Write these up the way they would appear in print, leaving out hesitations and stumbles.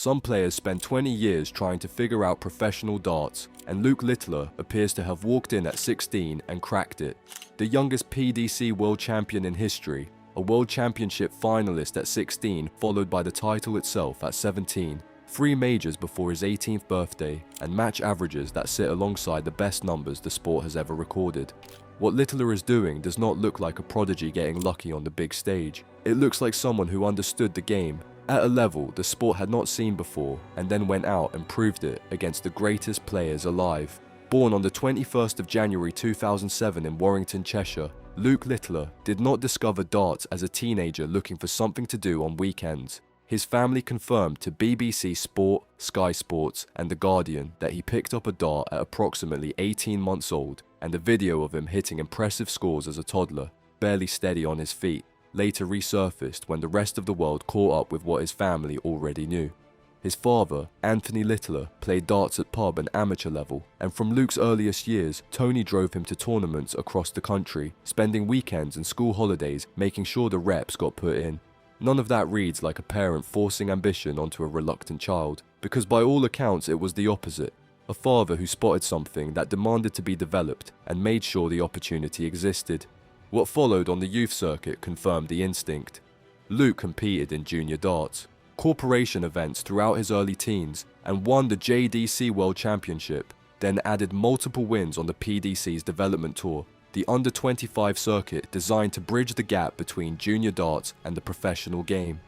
Some players spend 20 years trying to figure out professional darts, and Luke Littler appears to have walked in at 16 and cracked it. The youngest PDC World Champion in history, a World Championship finalist at 16 followed by the title itself at 17, 3 majors before his 18th birthday, and match averages that sit alongside the best numbers the sport has ever recorded. What Littler is doing does not look like a prodigy getting lucky on the big stage. It looks like someone who understood the game at a level the sport had not seen before, and then went out and proved it against the greatest players alive. Born on the 21st of January 2007 in Warrington, Cheshire, Luke Littler did not discover darts as a teenager looking for something to do on weekends. His family confirmed to BBC Sport, Sky Sports and The Guardian that he picked up a dart at approximately 18 months old, and a video of him hitting impressive scores as a toddler, barely steady on his feet, later resurfaced when the rest of the world caught up with what his family already knew. His father, Anthony Littler, played darts at pub and amateur level, and from Luke's earliest years, Tony drove him to tournaments across the country, spending weekends and school holidays making sure the reps got put in. None of that reads like a parent forcing ambition onto a reluctant child, because by all accounts it was the opposite. A father who spotted something that demanded to be developed and made sure the opportunity existed. What followed on the youth circuit confirmed the instinct. Luke competed in junior darts, corporation events throughout his early teens, and won the PDC World Championship, then added multiple wins on the PDC's development tour, the under-25 circuit designed to bridge the gap between junior darts and the professional game.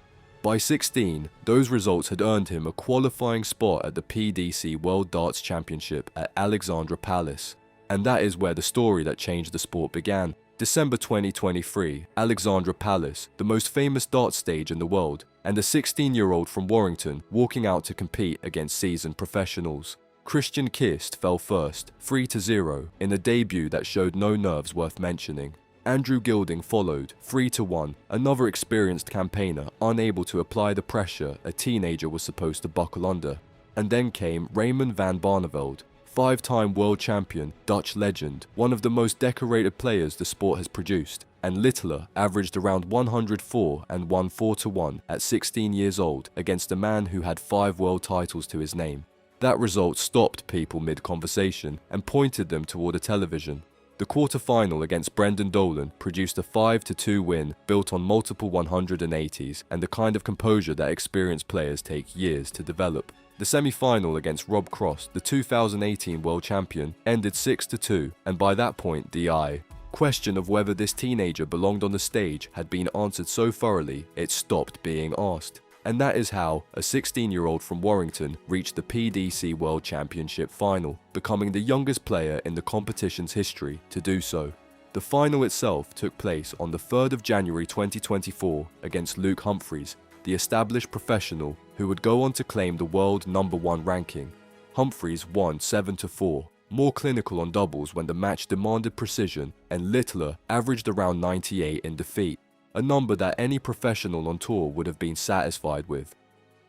By 16, those results had earned him a qualifying spot at the PDC World Darts Championship at Alexandra Palace. And that is where the story that changed the sport began. December 2023, Alexandra Palace, the most famous darts stage in the world, and a 16-year-old from Warrington walking out to compete against seasoned professionals. Christian Kist fell first, 3-0, in a debut that showed no nerves worth mentioning. Andrew Gilding followed, 3-1, another experienced campaigner unable to apply the pressure a teenager was supposed to buckle under. And then came Raymond van Barneveld, 5-time world champion, Dutch legend, one of the most decorated players the sport has produced, and Littler averaged around 104 and won 4-1 at 16 years old against a man who had 5 world titles to his name. That result stopped people mid-conversation and pointed them toward a television. The quarter-final against Brendan Dolan produced a 5-2 win built on multiple 180s and the kind of composure that experienced players take years to develop. The semi-final against Rob Cross, the 2018 world champion, ended 6-2, and by that point the question of whether this teenager belonged on the stage had been answered so thoroughly it stopped being asked. And that is how a 16-year-old from Warrington reached the PDC World Championship final, becoming the youngest player in the competition's history to do so. The final itself took place on the 3rd of January 2024 against Luke Humphries, the established professional who would go on to claim the world #1 ranking. Humphries won 7-4, more clinical on doubles when the match demanded precision, and Littler averaged around 98 in defeat, a number that any professional on tour would have been satisfied with.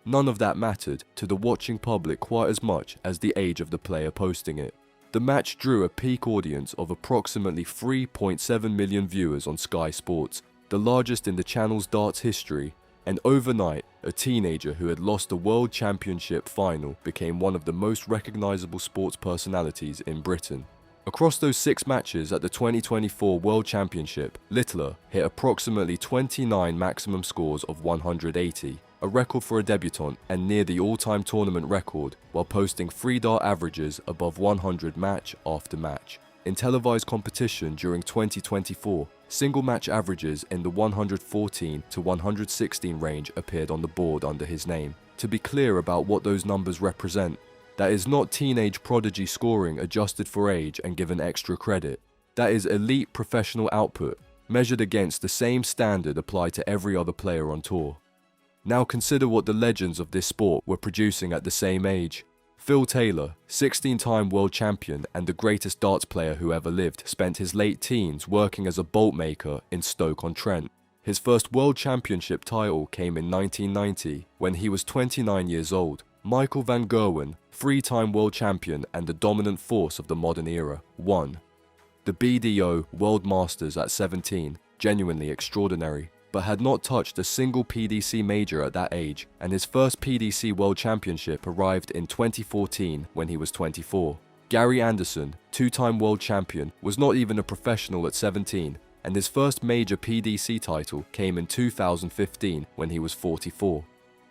None of that mattered to the watching public quite as much as the age of the player posting it. The match drew a peak audience of approximately 3.7 million viewers on Sky Sports, the largest in the channel's darts history, and overnight, a teenager who had lost a World Championship final became one of the most recognisable sports personalities in Britain. Across those 6 matches at the 2024 World Championship, Littler hit approximately 29 maximum scores of 180, a record for a debutant and near the all-time tournament record, while posting 3 dart averages above 100 match after match. In televised competition during 2024, single match averages in the 114 to 116 range appeared on the board under his name. To be clear about what those numbers represent, that is not teenage prodigy scoring adjusted for age and given extra credit. That is elite professional output, measured against the same standard applied to every other player on tour. Now consider what the legends of this sport were producing at the same age. Phil Taylor, 16-time world champion and the greatest darts player who ever lived, spent his late teens working as a bolt maker in Stoke-on-Trent. His first world championship title came in 1990 when he was 29 years old. Michael van Gerwen, 3-time world champion and the dominant force of the modern era, won the BDO World Masters at 17, genuinely extraordinary. but had not touched a single PDC major at that age, and his first PDC World Championship arrived in 2014 when he was 24. Gary Anderson, two-time world champion, was not even a professional at 17, and his first major PDC title came in 2015 when he was 44.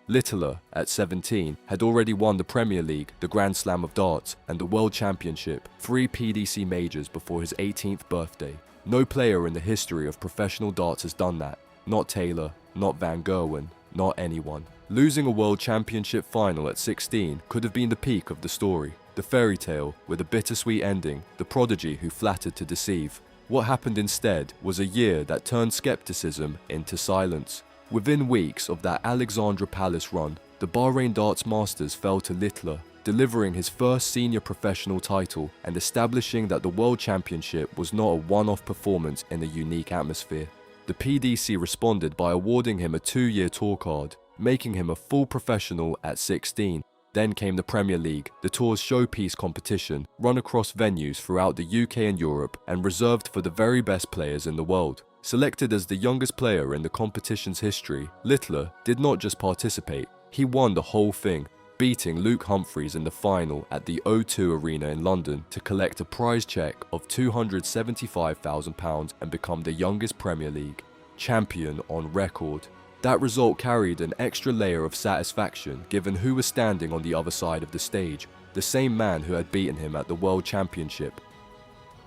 Littler, at 17, had already won the Premier League, the Grand Slam of Darts, and the World Championship, 3 PDC majors before his 18th birthday. No player in the history of professional darts has done that. Not Taylor, not Van Gerwen, not anyone. Losing a World Championship final at 16 could have been the peak of the story. The fairy tale, with a bittersweet ending, the prodigy who flattered to deceive. What happened instead was a year that turned skepticism into silence. Within weeks of that Alexandra Palace run, the Bahrain Darts Masters fell to Littler, delivering his first senior professional title and establishing that the World Championship was not a one-off performance in a unique atmosphere. The PDC responded by awarding him a 2-year tour card, making him a full professional at 16. Then came the Premier League, the tour's showpiece competition, run across venues throughout the UK and Europe and reserved for the very best players in the world. Selected as the youngest player in the competition's history, Littler did not just participate, he won the whole thing, beating Luke Humphries in the final at the O2 Arena in London to collect a prize cheque of £275,000 and become the youngest Premier League champion on record. That result carried an extra layer of satisfaction given who was standing on the other side of the stage, the same man who had beaten him at the World Championship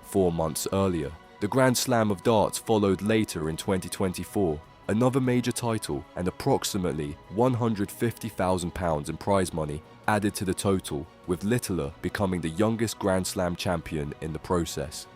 4 months earlier. The Grand Slam of Darts followed later in 2024, another major title and approximately £150,000 in prize money added to the total, with Littler becoming the youngest Grand Slam champion in the process.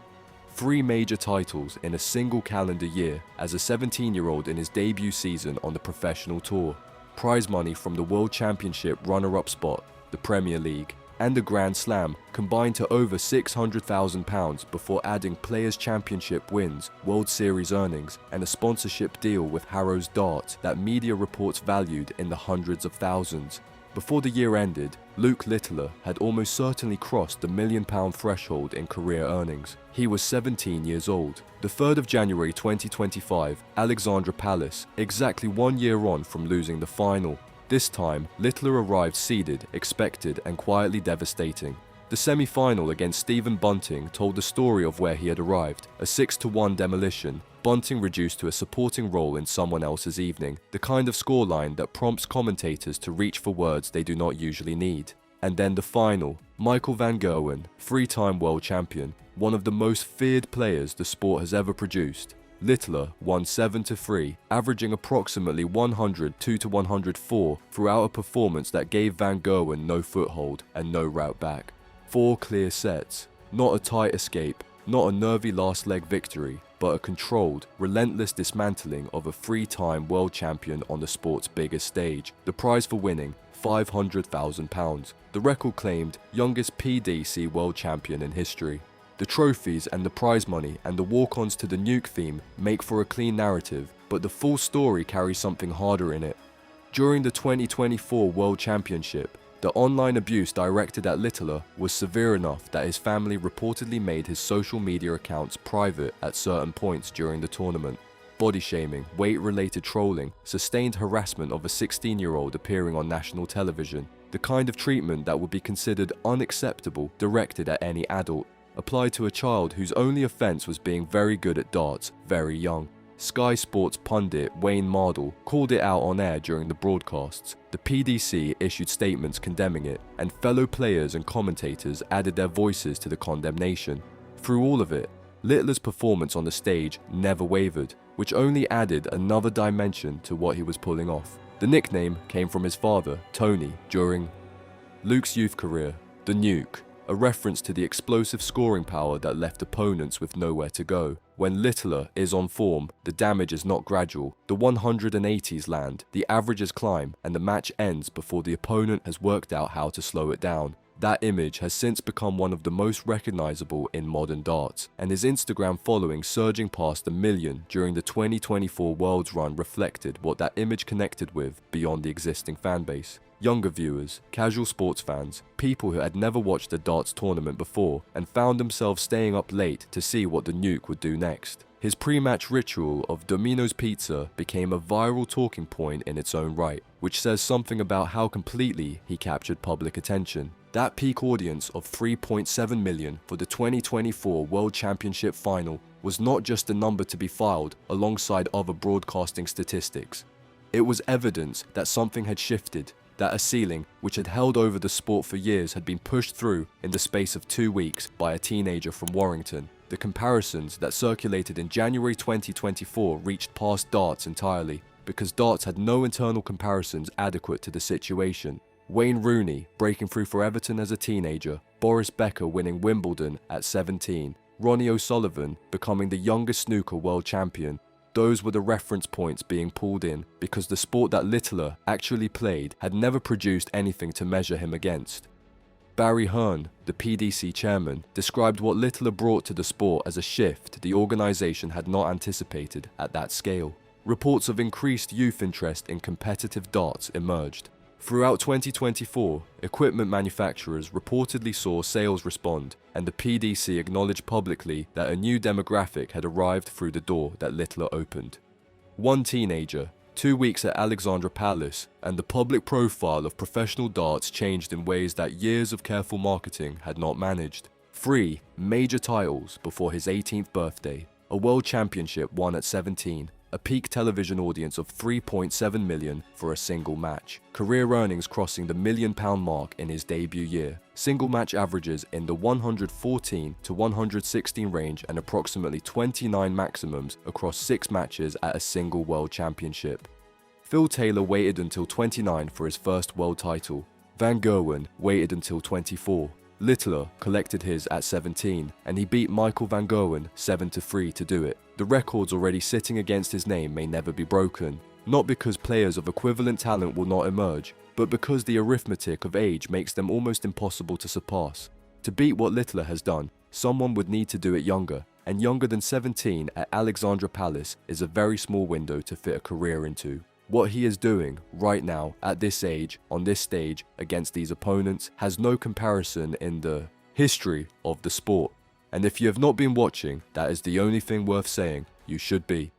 3 major titles in a single calendar year as a 17-year-old in his debut season on the professional tour. Prize money from the World Championship runner-up spot, the Premier League, and the Grand Slam combined to over £600,000 before adding Players' Championship wins, World Series earnings, and a sponsorship deal with Harrow's Darts that media reports valued in the hundreds of thousands. Before the year ended, Luke Littler had almost certainly crossed the £1 million threshold in career earnings. He was 17 years old. The 3rd of January 2025, Alexandra Palace, exactly 1 year on from losing the final. This time, Littler arrived seeded, expected, and quietly devastating. The semi-final against Stephen Bunting told the story of where he had arrived, a 6-1 demolition, Bunting reduced to a supporting role in someone else's evening, the kind of scoreline that prompts commentators to reach for words they do not usually need. And then the final, Michael van Gerwen, 3-time world champion, one of the most feared players the sport has ever produced. Littler won 7-3, averaging approximately 102-104 throughout a performance that gave Van Gerwen no foothold and no route back. 4 clear sets, not a tight escape, not a nervy last leg victory, but a controlled, relentless dismantling of a 3-time world champion on the sport's biggest stage. The prize for winning, £500,000. The record claimed youngest PDC World Champion in history. The trophies and the prize money and the walk-ons to the nuke theme make for a clean narrative, but the full story carries something harder in it. During the 2024 World Championship, the online abuse directed at Littler was severe enough that his family reportedly made his social media accounts private at certain points during the tournament. Body shaming, weight-related trolling, sustained harassment of a 16-year-old appearing on national television, the kind of treatment that would be considered unacceptable directed at any adult, applied to a child whose only offence was being very good at darts, very young. Sky Sports pundit Wayne Mardle called it out on air during the broadcasts. The PDC issued statements condemning it, and fellow players and commentators added their voices to the condemnation. Through all of it, Littler's performance on the stage never wavered, which only added another dimension to what he was pulling off. The nickname came from his father, Tony, during Luke's youth career, the Nuke, a reference to the explosive scoring power that left opponents with nowhere to go. When Littler is on form, the damage is not gradual. The 180s land, the averages climb, and the match ends before the opponent has worked out how to slow it down. That image has since become one of the most recognizable in modern darts, and his Instagram following surging past 1 million during the 2024 Worlds run reflected what that image connected with beyond the existing fanbase. Younger viewers, casual sports fans, people who had never watched a darts tournament before and found themselves staying up late to see what the nuke would do next. His pre-match ritual of Domino's Pizza became a viral talking point in its own right, which says something about how completely he captured public attention. That peak audience of 3.7 million for the 2024 World Championship final was not just a number to be filed alongside other broadcasting statistics. It was evidence that something had shifted, that a ceiling which had held over the sport for years had been pushed through in the space of 2 weeks by a teenager from Warrington. The comparisons that circulated in January 2024 reached past darts entirely, because darts had no internal comparisons adequate to the situation. Wayne Rooney breaking through for Everton as a teenager, Boris Becker winning Wimbledon at 17, Ronnie O'Sullivan becoming the youngest snooker world champion. Those were the reference points being pulled in because the sport that Littler actually played had never produced anything to measure him against. Barry Hearn, the PDC chairman, described what Littler brought to the sport as a shift the organisation had not anticipated at that scale. Reports of increased youth interest in competitive darts emerged. Throughout 2024, equipment manufacturers reportedly saw sales respond, and the PDC acknowledged publicly that a new demographic had arrived through the door that Littler opened. One teenager, 2 weeks at Alexandra Palace, and the public profile of professional darts changed in ways that years of careful marketing had not managed. 3 major titles before his 18th birthday, a world championship won at 17, a peak television audience of 3.7 million for a single match, career earnings crossing the £1 million mark in his debut year, single match averages in the 114 to 116 range and approximately 29 maximums across 6 matches at a single world championship. Phil Taylor waited until 29 for his first world title. Van Gerwen waited until 24. Littler collected his at 17, and he beat Michael van Gerwen 7-3 to do it. The records already sitting against his name may never be broken, not because players of equivalent talent will not emerge, but because the arithmetic of age makes them almost impossible to surpass. To beat what Littler has done, someone would need to do it younger, and younger than 17 at Alexandra Palace is a very small window to fit a career into. What he is doing right now, at this age, on this stage, against these opponents, has no comparison in the history of the sport. And if you have not been watching, that is the only thing worth saying. You should be.